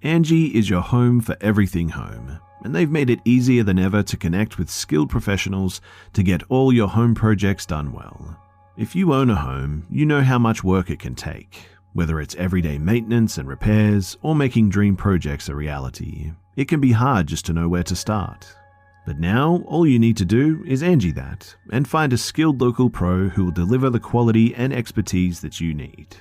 Angie is your home for everything home, and they've made it easier than ever to connect with skilled professionals to get all your home projects done well. If you own a home, you know how much work it can take, whether it's everyday maintenance and repairs or making dream projects a reality. It can be hard just to know where to start. But now, all you need to do is Angie that and find a skilled local pro who will deliver the quality and expertise that you need.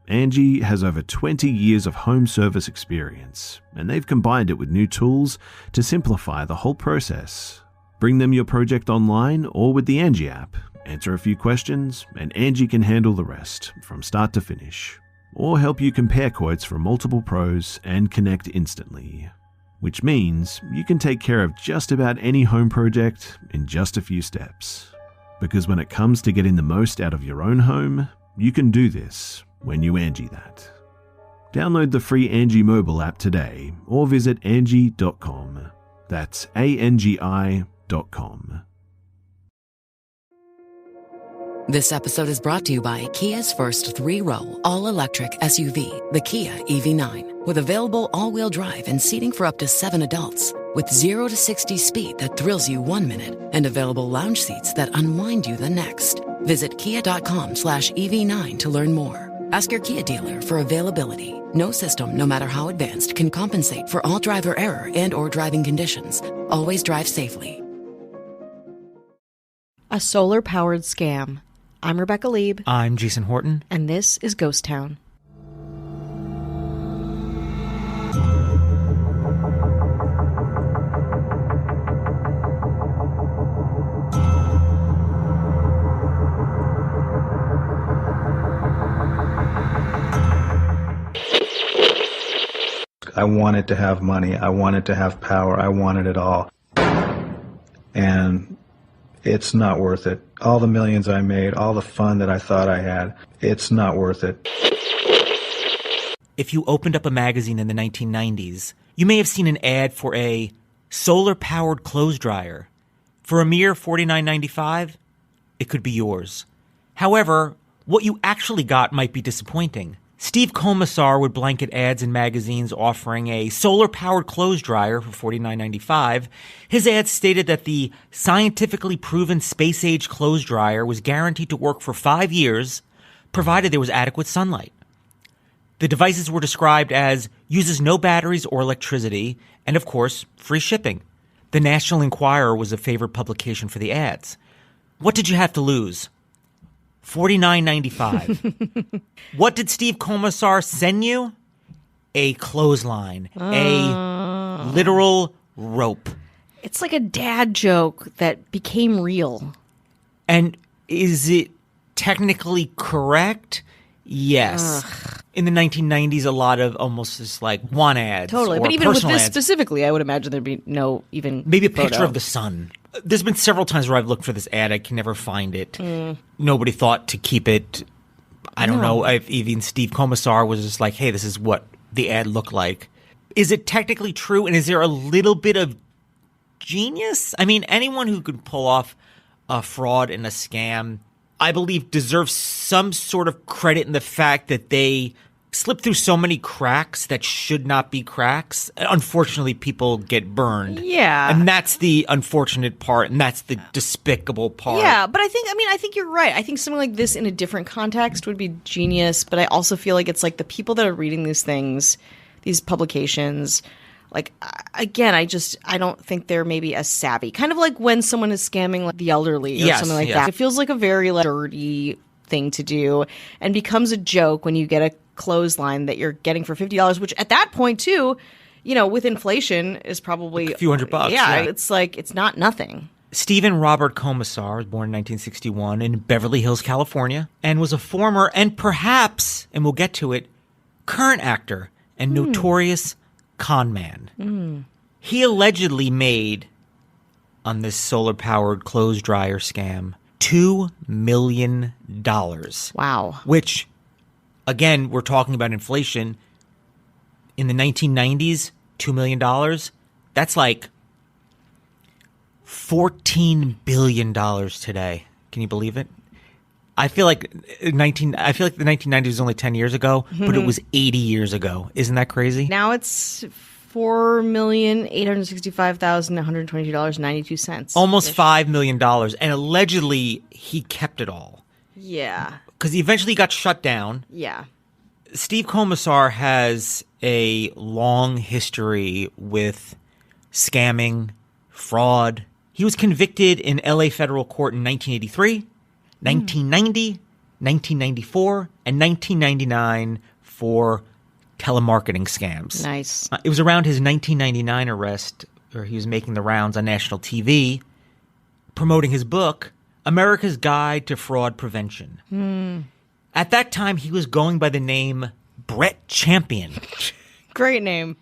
Angie has over 20 years of home service experience, and they've combined it with new tools to simplify the whole process. Bring them your project online or with the Angie app, answer a few questions, and Angie can handle the rest from start to finish, or help you compare quotes from multiple pros and connect instantly. Which means you can take care of just about any home project in just a few steps. Because when it comes to getting the most out of your own home, you can do this when you Angie that. Download the free Angie mobile app today or visit Angie.com. That's ANGI.com. This episode is brought to you by Kia's first 3-row, all-electric SUV, the Kia EV9, with available all-wheel drive and seating for up to 7 adults, with 0 to 60 speed that thrills you 1 minute and available lounge seats that unwind you the next. Visit kia.com/EV9 to learn more. Ask your Kia dealer for availability. No system, no matter how advanced, can compensate for all driver error and or driving conditions. Always drive safely. A solar-powered scam. I'm Rebecca Lieb. I'm Jason Horton. And this is Ghost Town. I wanted to have money. I wanted to have power. I wanted it all. And it's not worth it. All the millions I made, all the fun that I thought I had, it's not worth it. If you opened up a magazine in the 1990s, you may have seen an ad for a solar-powered clothes dryer. For a mere $49.95, it could be yours. However, what you actually got might be disappointing. Steve Commissar would blanket ads in magazines offering a solar-powered clothes dryer for $49.95. His ads stated that the scientifically proven space-age clothes dryer was guaranteed to work for 5 years, provided there was adequate sunlight. The devices were described as uses no batteries or electricity, and of course, free shipping. The National Enquirer was a favorite publication for the ads. What did you have to lose? $49.95. What did Steve Commissar send you? A clothesline. A literal rope. It's like a dad joke that became real. And is it technically correct? Yes. Ugh. In the 1990s, a lot of almost just like want ads. Totally. Or but even with this ads. Specifically, I would imagine there'd be no even maybe a photo. Picture of the sun. There's been several times where I've looked for this ad. I can never find it. Nobody thought to keep it. I don't know if even Steve Commissar was just like, hey, this is what the ad looked like. Is it technically true? And is there a little bit of genius? I mean, anyone who could pull off a fraud and a scam, I believe, deserves some sort of credit in the fact that they slip through so many cracks that should not be cracks. Unfortunately, people get burned. Yeah. And that's the unfortunate part, and that's the despicable part. Yeah, but I think you're right. I think something like this in a different context would be genius, but I also feel like it's like the people that are reading these things, these publications, like, again, I don't think they're maybe as savvy. Kind of like when someone is scamming like the elderly or something like that. It feels like a very dirty thing to do and becomes a joke when you get a clothesline that you're getting for $50, which at that point too, you know, with inflation is probably like a few $100. Yeah, it's like, it's not nothing. Stephen Robert Commissar was born in 1961 in Beverly Hills, California, and was a former and perhaps, and we'll get to it, current actor and notorious con man. He allegedly made, on this solar-powered clothes dryer scam, $2 million. Wow. Which, again, we're talking about inflation. In the 1990s, $2 million, that's like $14 billion today. Can you believe it? I feel like the 1990s was only 10 years ago, but it was 80 years ago. Isn't that crazy? Now it's $4,865,122.92. Almost $5 million. And allegedly, he kept it all. Yeah. Because he eventually got shut down. Yeah. Steve Commissar has a long history with scamming, fraud. He was convicted in LA federal court in 1983, 1990, 1994, and 1999 for telemarketing scams. Nice. It was around his 1999 arrest where he was making the rounds on national TV, promoting his book, America's Guide to Fraud Prevention. At that time, he was going by the name Brett Champion. Great name.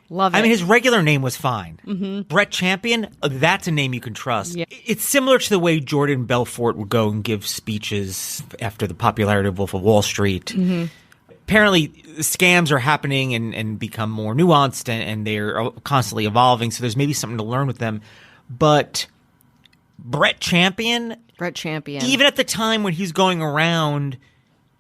Love it. I mean, his regular name was fine. Brett Champion, that's a name you can trust. Yeah. It's similar to the way Jordan Belfort would go and give speeches after the popularity of Wolf of Wall Street. Apparently, scams are happening and become more nuanced, and they're constantly evolving, so there's maybe something to learn with them. But Brett Champion, even at the time when he's going around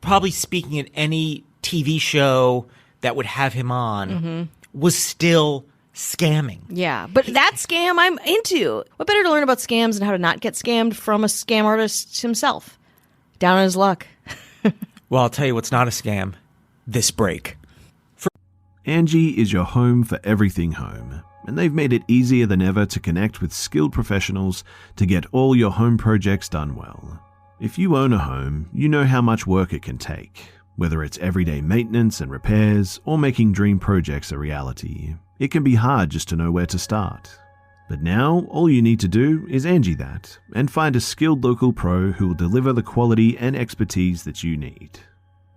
probably speaking at any TV show that would have him on, was still scamming. Yeah, but that scam I'm into. What better to learn about scams and how to not get scammed from a scam artist himself? Down on his luck. Well, I'll tell you what's not a scam. This break. Angie is your home for everything home, and they've made it easier than ever to connect with skilled professionals to get all your home projects done well. If you own a home, you know how much work it can take. Whether it's everyday maintenance and repairs or making dream projects a reality, it can be hard just to know where to start. But now, all you need to do is Angie that and find a skilled local pro who will deliver the quality and expertise that you need.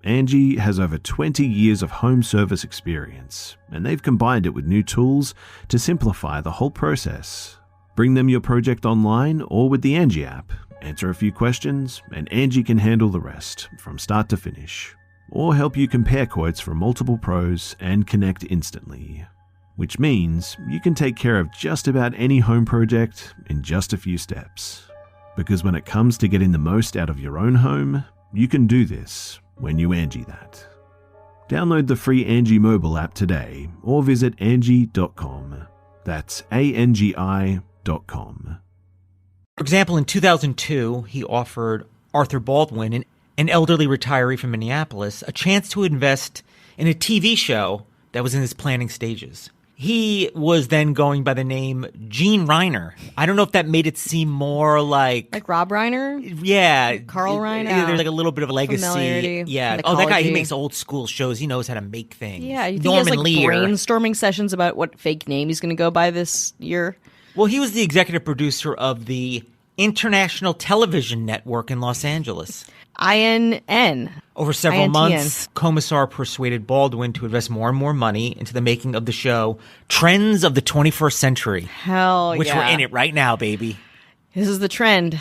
Angie has over 20 years of home service experience, and they've combined it with new tools to simplify the whole process. Bring them your project online or with the Angie app, answer a few questions, and Angie can handle the rest from start to finish. Or help you compare quotes from multiple pros and connect instantly. Which means you can take care of just about any home project in just a few steps. Because when it comes to getting the most out of your own home, you can do this when you Angie that. Download the free Angie mobile app today or visit Angie.com. That's ANGI.com. For example, in 2002, he offered Arthur Baldwin, an elderly retiree from Minneapolis, a chance to invest in a TV show that was in its planning stages. He was then going by the name Gene Reiner. I don't know if that made it seem more like Rob Reiner? Yeah. Carl Reiner? There's like a little bit of a legacy. Familiarity, Yeah. Oh, that guy, he mythology. makes old school shows. He knows how to make things. Yeah, you think Norman he has Lear. brainstorming sessions about what fake name he's going to go by this year? Well, he was the executive producer of the International Television Network in Los Angeles. INN. Over several INTN. months, Commissar persuaded Baldwin to invest more and more money into the making of the show Trends of the 21st Century, Hell which yeah. we're in it right now, baby. This is the trend.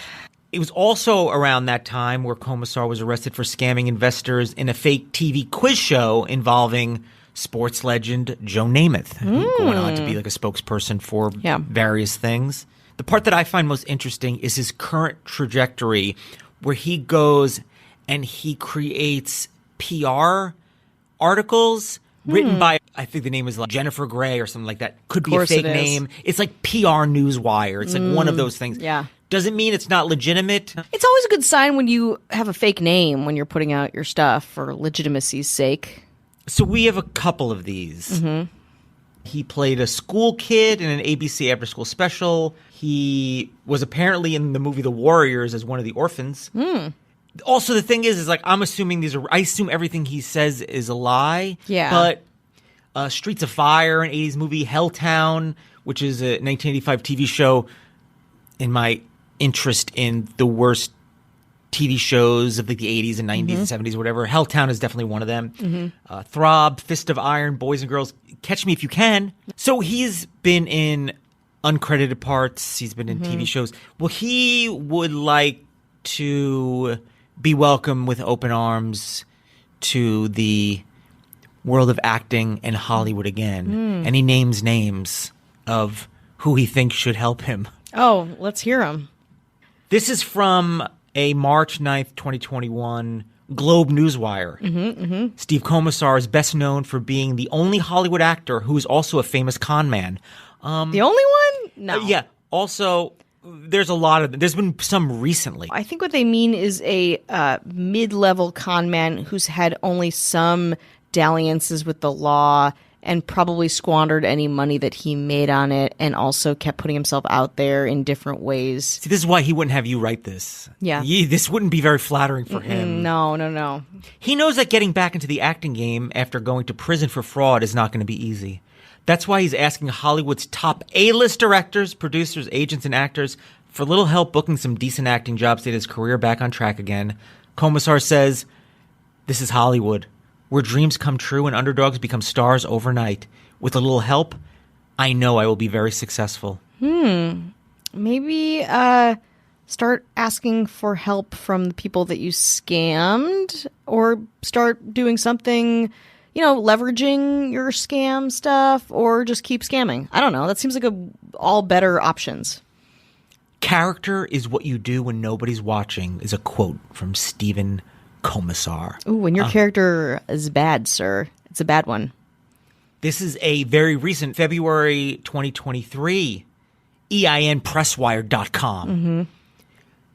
It was also around that time where Commissar was arrested for scamming investors in a fake TV quiz show involving sports legend Joe Namath, who going on to be like a spokesperson for various things. The part that I find most interesting is his current trajectory, where he goes and he creates PR articles written by, I think the name is like Jennifer Gray or something like that. Could be a fake name. It's like PR Newswire. It's like one of those things. Yeah. Doesn't mean it's not legitimate. It's always a good sign when you have a fake name when you're putting out your stuff for legitimacy's sake. So we have a couple of these. He played a school kid in an ABC after-school special. He was apparently in the movie The Warriors as one of the orphans. Also, the thing is like I'm assuming I assume everything he says is a lie. Yeah. But Streets of Fire, an 80s movie, Helltown, which is a 1985 TV show, in my interest in the worst TV shows of like the 80s and 90s and 70s, whatever. Helltown is definitely one of them. Throb, Fist of Iron, Boys and Girls, Catch Me If You Can. So he's been in uncredited parts. He's been in TV shows. Well, he would like to be welcomed with open arms to the world of acting and Hollywood again. And he names names of who he thinks should help him. Oh, let's hear him. This is from a March 9th, 2021 Globe Newswire. Steve Commissar is best known for being the only Hollywood actor who is also a famous con man. The only one? No. Yeah. Also, there's been some recently. I think what they mean is a mid-level con man who's had only some dalliances with the law and probably squandered any money that he made on it, and also kept putting himself out there in different ways. See, this is why he wouldn't have you write this. Yeah. This wouldn't be very flattering for him. No. He knows that getting back into the acting game after going to prison for fraud is not going to be easy. That's why he's asking Hollywood's top A-list directors, producers, agents, and actors for a little help booking some decent acting jobs to get his career back on track again. Commissar says, "This is Hollywood, where dreams come true and underdogs become stars overnight. With a little help, I know I will be very successful." Maybe start asking for help from the people that you scammed, or start doing something, leveraging your scam stuff, or just keep scamming. I don't know. That seems like all better options. "Character is what you do when nobody's watching" is a quote from Stephen Commissar. Ooh, when your character is bad, sir. It's a bad one. This is a very recent February 2023 EINPresswire.com.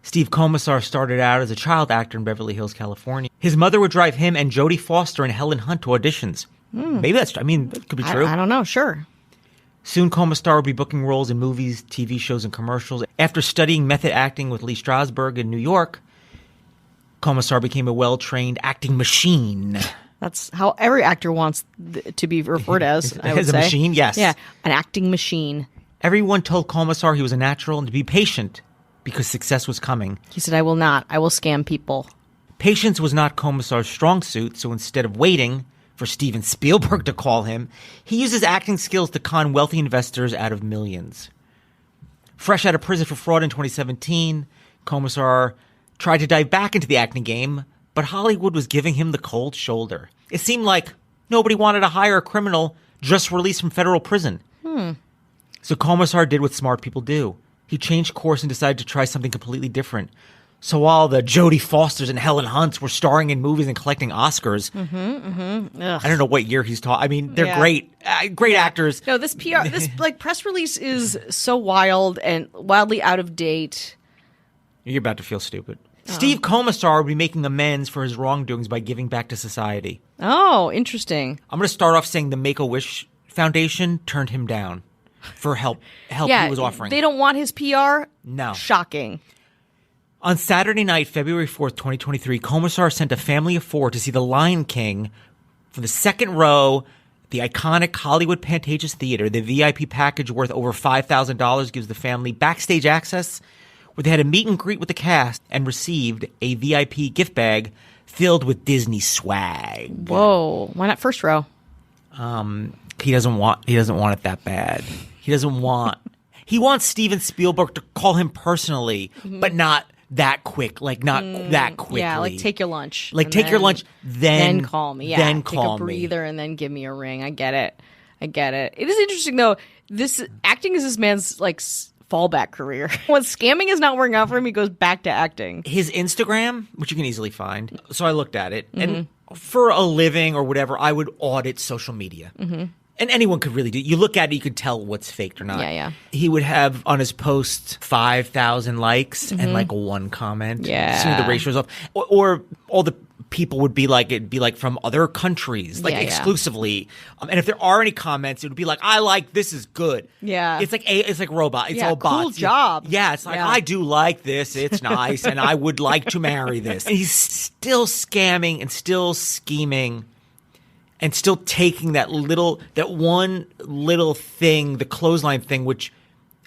Steve Commissar started out as a child actor in Beverly Hills, California. His mother would drive him and Jodie Foster and Helen Hunt to auditions. Maybe that could be true. I don't know. Sure. Soon, Commissar would be booking roles in movies, TV shows, and commercials. After studying method acting with Lee Strasberg in New York, Commissar became a well-trained acting machine. That's how every actor wants to be referred as, I would As a say. machine, yes. Yeah, an acting machine. Everyone told Commissar he was a natural and to be patient because success was coming. He said, "I will not. I will scam people." Patience was not Commissar's strong suit, so instead of waiting for Steven Spielberg to call him, he used his acting skills to con wealthy investors out of millions. Fresh out of prison for fraud in 2017, Commissar tried to dive back into the acting game, but Hollywood was giving him the cold shoulder. It seemed like nobody wanted to hire a criminal just released from federal prison. So Commissar did what smart people do. He changed course and decided to try something completely different. So while the Jodie Fosters and Helen Hunts were starring in movies and collecting Oscars, I don't know what year he's talking. I mean, they're great actors. No, this press release is so wild and wildly out of date. You're about to feel stupid. Steve Commissar would be making amends for his wrongdoings by giving back to society. Oh, interesting. I'm going to start off saying the Make-A-Wish Foundation turned him down for help he was offering. They don't want his PR? No. Shocking. On Saturday night, February 4th, 2023, Commissar sent a family of 4 to see The Lion King for the second row, the iconic Hollywood Pantages Theater. The VIP package worth over $5,000 gives the family backstage access, where they had a meet and greet with the cast and received a VIP gift bag filled with Disney swag. Whoa. Why not first row? He doesn't want it that bad. He wants Steven Spielberg to call him personally, but not that quick, that quickly. Yeah, like take your lunch. Your lunch, then call me. Yeah, then take call a breather and then give me a ring. I get it. It is interesting though. This acting is this man's fallback career. When scamming is not working out for him, he goes back to acting. His Instagram, which you can easily find. So I looked at it, and for a living or whatever, I would audit social media. And anyone could really do it. You look at it, you could tell what's faked or not. Yeah. He would have on his post 5,000 likes and one comment. Yeah. See the ratios off. Or all the people would be it'd be from other countries, exclusively. And if there are any comments, it would be I like, this is good. Yeah. It's like robot. It's all bots. Cool job. Yeah. It's I do like this. It's nice. And I would like to marry this. And he's still scamming and still scheming. And still taking that one little thing, the clothesline thing, which,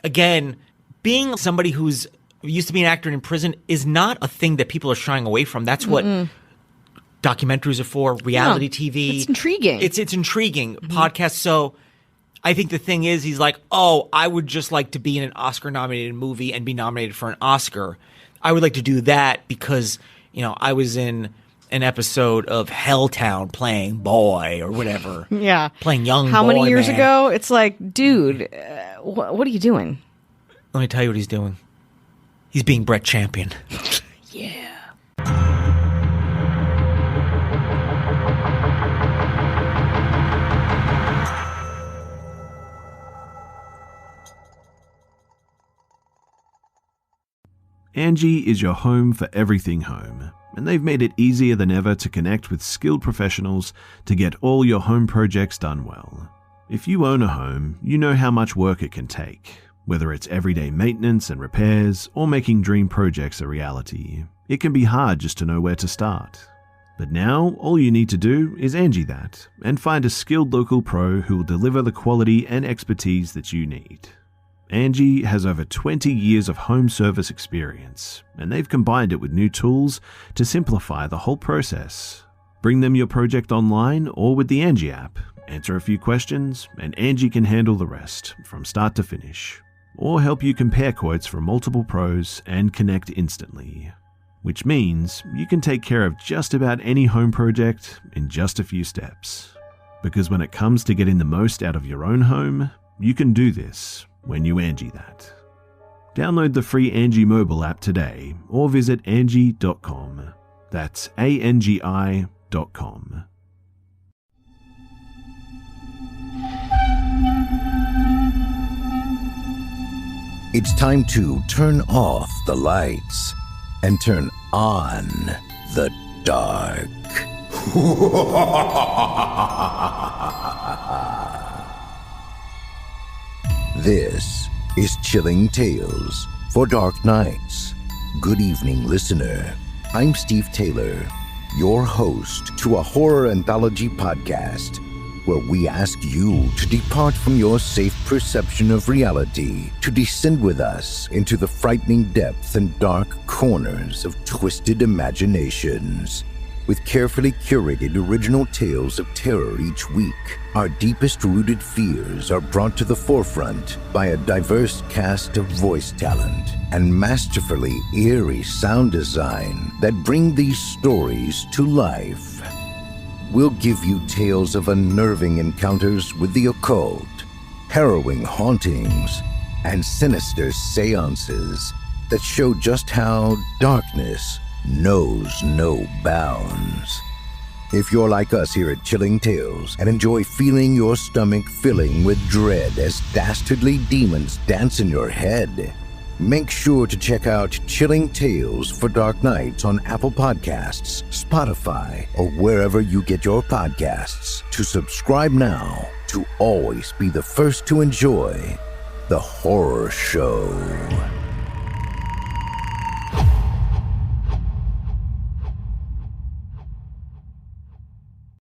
again, being somebody who's used to be an actor in prison is not a thing that people are shying away from. That's what documentaries are for, reality TV. It's intriguing. It's intriguing. Podcasts. So I think the thing is, he's I would just like to be in an Oscar-nominated movie and be nominated for an Oscar. I would like to do that because, I was in an episode of Helltown playing boy or whatever. Yeah. Playing young boy. How many years ago? It's dude, what are you doing? Let me tell you what he's doing. He's being Brett Champion. Yeah. Angie is your home for everything home, and they've made it easier than ever to connect with skilled professionals to get all your home projects done well. If you own a home, you know how much work it can take, whether it's everyday maintenance and repairs or making dream projects a reality. It can be hard just to know where to start. But now, all you need to do is Angie that and find a skilled local pro who will deliver the quality and expertise that you need. Angie has over 20 years of home service experience, and they've combined it with new tools to simplify the whole process. Bring them your project online or with the Angie app, answer a few questions, and Angie can handle the rest from start to finish, or help you compare quotes from multiple pros and connect instantly. Which means you can take care of just about any home project in just a few steps. Because when it comes to getting the most out of your own home, you can do this when you Angie that. Download the free Angie mobile app today or visit Angie.com. That's ANGI.com. It's time to turn off the lights and turn on the dark. This is Chilling Tales for Dark Nights. Good evening, listener. I'm Steve Taylor, your host to a horror anthology podcast where we ask you to depart from your safe perception of reality to descend with us into the frightening depths and dark corners of twisted imaginations. With carefully curated original tales of terror each week, our deepest rooted fears are brought to the forefront by a diverse cast of voice talent and masterfully eerie sound design that bring these stories to life. We'll give you tales of unnerving encounters with the occult, harrowing hauntings, and sinister seances that show just how darkness knows no bounds. If you're like us here at Chilling Tales and enjoy feeling your stomach filling with dread as dastardly demons dance in your head, make sure to check out Chilling Tales for Dark Nights on Apple Podcasts, Spotify, or wherever you get your podcasts. To subscribe now to always be the first to enjoy the horror show.